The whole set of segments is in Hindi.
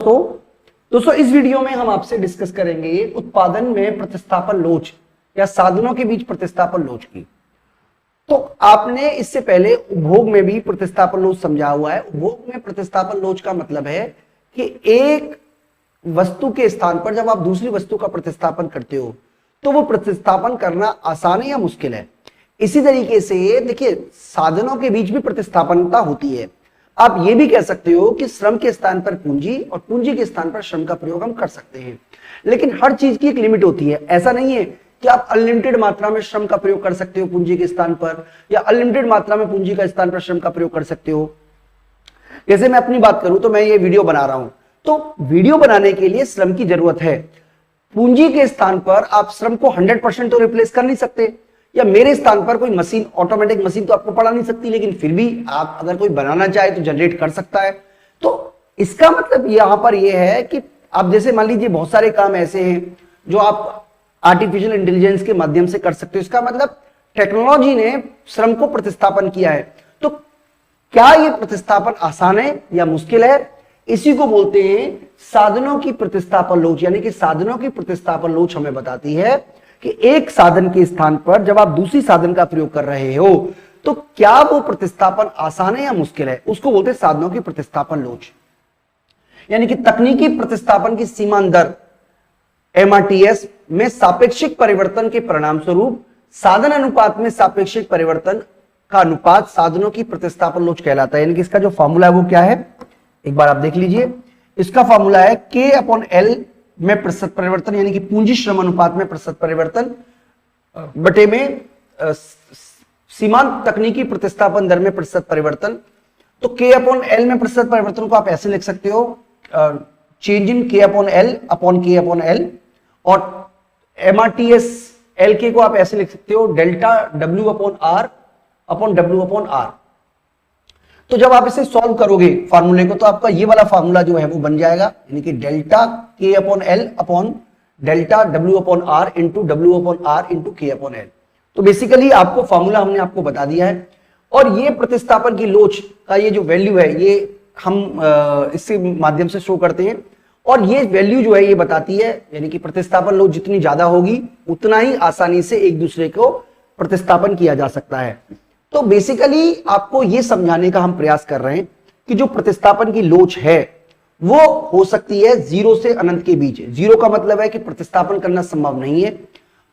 तो दोस्तों इस वीडियो में हम आपसे डिस्कस करेंगे उत्पादन में प्रतिस्थापन लोच या साधनों के बीच प्रतिस्थापन लोच की। तो आपने इससे पहले उपभोग में भी प्रतिस्थापन लोच समझा हुआ है। उपभोग में प्रतिस्थापन लोच का मतलब है कि एक वस्तु के स्थान पर जब आप दूसरी वस्तु का प्रतिस्थापन करते हो तो वो प्रतिस्थापन करना आसान है या मुश्किल है। इसी तरीके से देखिए साधनों के बीच भी प्रतिस्थापनता होती है। आप ये भी कह सकते हो कि श्रम के स्थान पर पूंजी और पूंजी के स्थान पर श्रम का प्रयोग हम कर सकते हैं, लेकिन हर चीज की एक लिमिट होती है। ऐसा नहीं है कि आप अनलिमिटेड मात्रा में श्रम का प्रयोग कर सकते हो पूंजी के स्थान पर, या अनलिमिटेड मात्रा में पूंजी का स्थान पर श्रम का प्रयोग कर सकते हो। जैसे मैं अपनी बात करूं तो मैं ये वीडियो बना रहा हूं, तो वीडियो बनाने के लिए श्रम की जरूरत है। पूंजी के स्थान पर आप श्रम को 100% तो रिप्लेस कर नहीं सकते, या मेरे स्थान पर कोई मशीन, ऑटोमेटिक मशीन तो आपको पढ़ा नहीं सकती, लेकिन फिर भी आप अगर कोई बनाना चाहे तो जनरेट कर सकता है। तो इसका मतलब यहां पर यह है कि आप जैसे मान लीजिए बहुत सारे काम ऐसे हैं जो आप आर्टिफिशियल इंटेलिजेंस के माध्यम से कर सकते हो। इसका मतलब टेक्नोलॉजी ने श्रम को प्रतिस्थापन किया है। तो क्या यह प्रतिस्थापन आसान है या मुश्किल है? इसी को बोलते हैं साधनों की प्रतिस्थापन लोच। यानी कि साधनों की प्रतिस्थापन लोच हमें बताती है कि एक साधन के स्थान पर जब आप दूसरी साधन का प्रयोग कर रहे हो तो क्या वो प्रतिस्थापन आसान है या मुश्किल है, उसको बोलते हैं साधनों की प्रतिस्थापन लोच। यानी कि तकनीकी प्रतिस्थापन की सीमांत दर MRTS में सापेक्षिक परिवर्तन के परिणाम स्वरूप साधन अनुपात में सापेक्षिक परिवर्तन का अनुपात साधनों की प्रतिस्थापन लोच कहलाता है। यानी कि इसका जो फॉर्मूला है वो क्या है, एक बार आप देख लीजिए। इसका फॉर्मूला है K/L में प्रतिशत परिवर्तन, यानी कि पूंजी श्रम अनुपात में प्रतिशत परिवर्तन बटे में सीमांत तकनीकी प्रतिस्थापन दर में प्रतिशत परिवर्तन। तो K/L में प्रतिशत परिवर्तन को आप ऐसे लिख सकते हो, change in K/L upon K/L, और MRTS LK को आप ऐसे लिख सकते हो डेल्टा W/R अपॉन W/R। तो जब आप इसे सॉल्व करोगे फार्मूले को तो आपका ये वाला फार्मूला जो है वो बन जाएगा, यानी कि delta K/L upon delta W/R into W/R into K/L। तो बेसिकली आपको फार्मूला हमने आपको बता दिया है, और ये प्रतिस्थापन की लोच का ये जो वैल्यू है ये हम इसके माध्यम से शो करते हैं, और ये वैल्यू जो है ये बताती है, यानी कि प्रतिस्थापन लोच जितनी ज्यादा होगी उतना ही आसानी से एक दूसरे को प्रतिस्थापन किया जा सकता है। तो बेसिकली आपको यह समझाने का हम प्रयास कर रहे हैं कि जो प्रतिस्थापन की लोच है वो हो सकती है 0 से अनंत के बीच। 0 का मतलब है कि प्रतिस्थापन करना संभव नहीं है,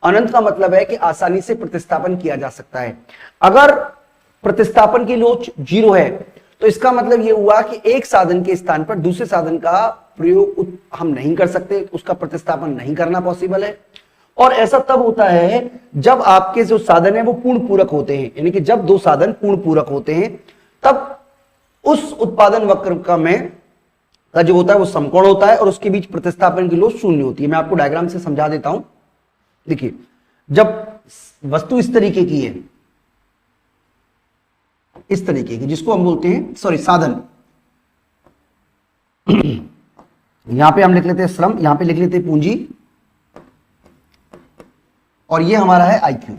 अनंत का मतलब है कि आसानी से प्रतिस्थापन किया जा सकता है। अगर प्रतिस्थापन की लोच 0 है तो इसका मतलब यह हुआ कि एक साधन के स्थान पर दूसरे साधन का प्रयोग हम नहीं कर सकते, उसका प्रतिस्थापन नहीं करना पॉसिबल है। और ऐसा तब होता है जब आपके जो साधन है वो पूर्ण पूरक होते हैं, यानी कि जब दो साधन पूर्ण पूरक होते हैं तब उस उत्पादन वक्र का जो होता है वो समकोण होता है और उसके बीच प्रतिस्थापन की लोच शून्य होती है। मैं आपको डायग्राम से समझा देता हूं। देखिए जब वस्तु इस तरीके की है, इस तरीके की, जिसको हम बोलते हैं साधन, यहां पे हम लिख लेते हैं श्रम, यहां पे लिख लेते हैं पूंजी, और ये हमारा है IQ।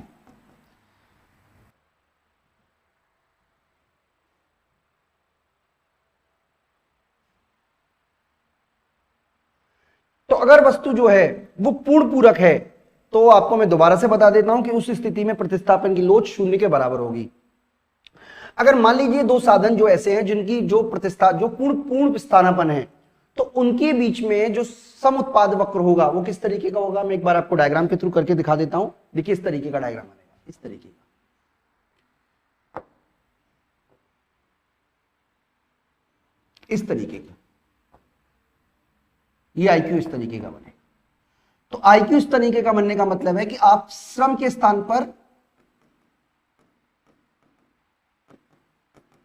तो अगर वस्तु जो है वो पूर्ण पूरक है तो आपको मैं दोबारा से बता देता हूं कि उस स्थिति में प्रतिस्थापन की लोच शून्य के बराबर होगी। अगर मान लीजिए दो साधन जो ऐसे हैं जिनकी जो पूर्ण स्थानापन्न है तो उनके बीच में जो सम उत्पाद वक्र होगा वो किस तरीके का होगा, मैं एक बार आपको डायग्राम के थ्रू करके दिखा देता हूं। देखिए इस तरीके का डायग्राम बनेगा, इस तरीके का, इस तरीके का, ये IQ इस तरीके का बनेगा। तो IQ इस तरीके का बनने का मतलब है कि आप श्रम के स्थान पर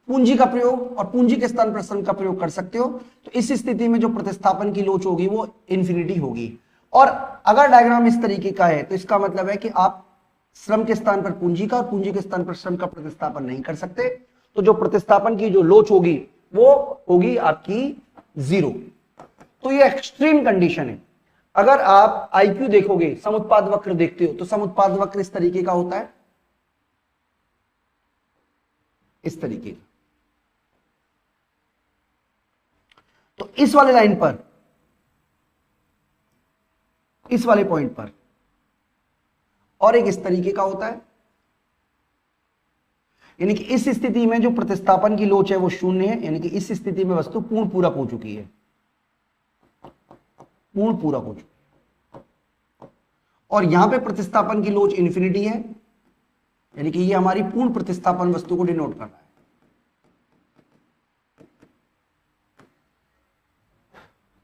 पूंजी का प्रयोग और पूंजी के स्थान पर श्रम का प्रयोग कर सकते हो। तो इस स्थिति में जो प्रतिस्थापन की लोच होगी वो इंफिनिटी होगी। और अगर डायग्राम इस तरीके का है तो इसका मतलब है कि आप श्रम के स्थान पर पूंजी का और पूंजी के स्थान पर श्रम का प्रतिस्थापन नहीं कर सकते। तो जो प्रतिस्थापन की जो लोच होगी वो होगी आपकी 0। तो ये एक्सट्रीम कंडीशन है। अगर आप IQ देखोगे, समुत्पाद वक्र देखते हो तो समुत्पाद वक्र इस तरीके का होता है, इस तरीके का। तो इस वाले लाइन पर इस वाले पॉइंट पर, और एक इस तरीके का होता है। यानी कि इस स्थिति में जो प्रतिस्थापन की लोच है वो शून्य है, यानी कि इस स्थिति में वस्तु पूर्ण पूरक हो चुकी है, पूर्ण पूरक हो चुकी है। और यहां पे प्रतिस्थापन की लोच इन्फिनिटी है, यानी कि ये हमारी पूर्ण प्रतिस्थापन वस्तु को डिनोट कर रहा है।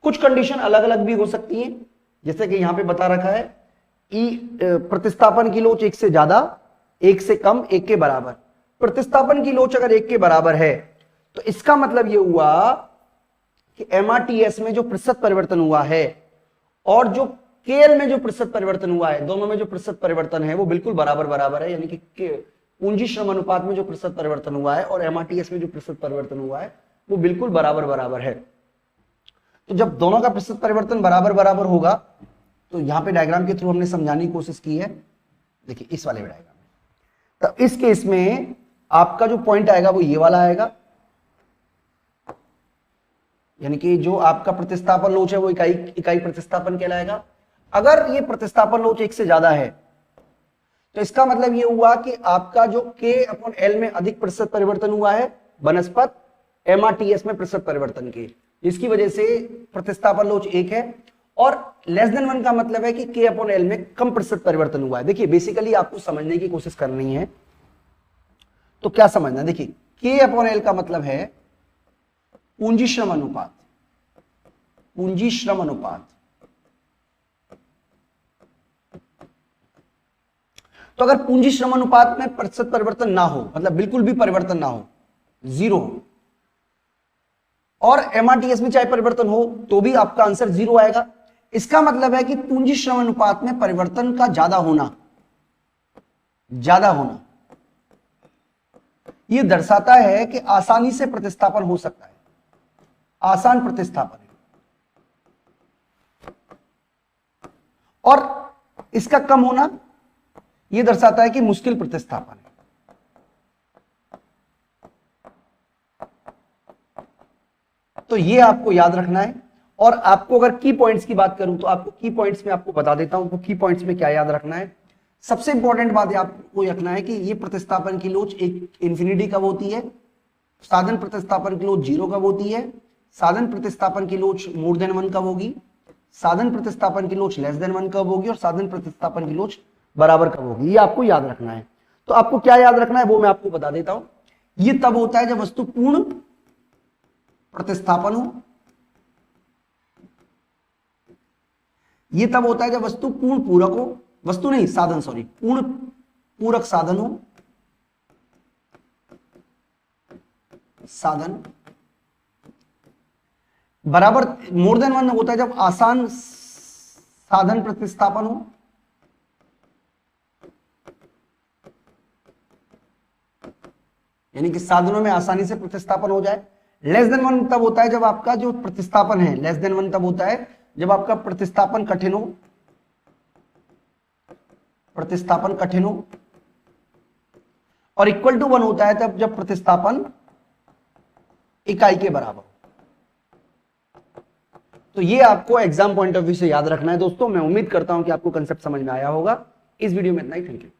कुछ कंडीशन अलग अलग भी हो सकती है, जैसे कि यहां पे बता रखा है प्रतिस्थापन की लोच 1 से ज्यादा, 1 से कम, 1 के बराबर। प्रतिस्थापन की लोच अगर 1 के बराबर है तो इसका मतलब यह हुआ कि MRTS में जो प्रतिशत परिवर्तन हुआ है और जो KL में जो प्रतिशत परिवर्तन हुआ है, दोनों में जो प्रतिशत परिवर्तन है वो बिल्कुल बराबर बराबर है। यानी कि पूंजी श्रम अनुपात में जो प्रतिशत परिवर्तन हुआ है और MRTS में जो प्रतिशत परिवर्तन हुआ है वो बिल्कुल बराबर बराबर है। तो जब दोनों का प्रतिशत परिवर्तन बराबर बराबर होगा तो यहां पे डायग्राम के थ्रू हमने समझाने की कोशिश की है। देखिए इस वाले डायग्राम में, तो इस केस में आपका जो पॉइंट आएगा वो ये वाला आएगा, यानी कि जो आपका प्रतिस्थापन लोच है वो इकाई प्रतिस्थापन कहलाएगा। अगर ये प्रतिस्थापन लोच 1 से ज्यादा है तो इसका मतलब ये हुआ कि आपका जो K/L में अधिक प्रतिशत परिवर्तन हुआ है बनस्पत MRTS में प्रतिशत परिवर्तन के, जिसकी वजह से प्रतिस्थापन लोच 1 है। और <1 का मतलब है कि K/L में कम प्रतिशत परिवर्तन हुआ है। देखिए बेसिकली आपको समझने की कोशिश करनी है, तो क्या समझना, देखिए K/L का मतलब है पूंजी श्रम अनुपात, पूंजी श्रम अनुपात। तो अगर पूंजी श्रम अनुपात में प्रतिशत परिवर्तन ना हो, मतलब बिल्कुल भी परिवर्तन ना हो, 0 हो, और MRTS में चाहे परिवर्तन हो तो भी आपका आंसर 0 आएगा। इसका मतलब है कि पूंजी श्रम अनुपात में परिवर्तन का ज्यादा होना यह दर्शाता है कि आसानी से प्रतिस्थापन हो सकता है, आसान प्रतिस्थापन है। और इसका कम होना यह दर्शाता है कि मुश्किल प्रतिस्थापन है। तो ये आपको याद रखना है। और आपको अगर की पॉइंट्स की बात करूं तो आपको की पॉइंट्स में आपको बता देता हूं तो की पॉइंट्स में क्या याद रखना है। सबसे इंपॉर्टेंट बात आपको रखना है कि ये प्रतिस्थापन की लोच एक इन्फिनिटी कब होती है, साधन प्रतिस्थापन की लोच 0 कब होती है, साधन प्रतिस्थापन की लोच <1 कब होगी, साधन प्रतिस्थापन की लोच <1 कब होगी, और साधन प्रतिस्थापन की लोच बराबर कब होगी। ये आपको याद रखना है। तो आपको क्या याद रखना है वो मैं आपको बता देता हूं। ये तब होता है जब वस्तु पूर्ण प्रतिस्थापन हो, ये तब होता है जब वस्तु पूर्ण पूरक हो, वस्तु नहीं साधन, सॉरी, पूर्ण पूरक साधन हो, साधन बराबर <1 होता है जब आसान साधन प्रतिस्थापन हो, यानी कि साधनों में आसानी से प्रतिस्थापन हो जाए। <1 तब होता है जब आपका जो प्रतिस्थापन है, <1 तब होता है जब आपका प्रतिस्थापन कठिन हो, प्रतिस्थापन कठिन हो। और =1 होता है तब जब प्रतिस्थापन इकाई के बराबर हो। तो ये आपको एग्जाम पॉइंट ऑफ व्यू से याद रखना है दोस्तों। मैं उम्मीद करता हूं कि आपको कंसेप्ट समझ में आया होगा। इस वीडियो में इतना ही, थैंक यू।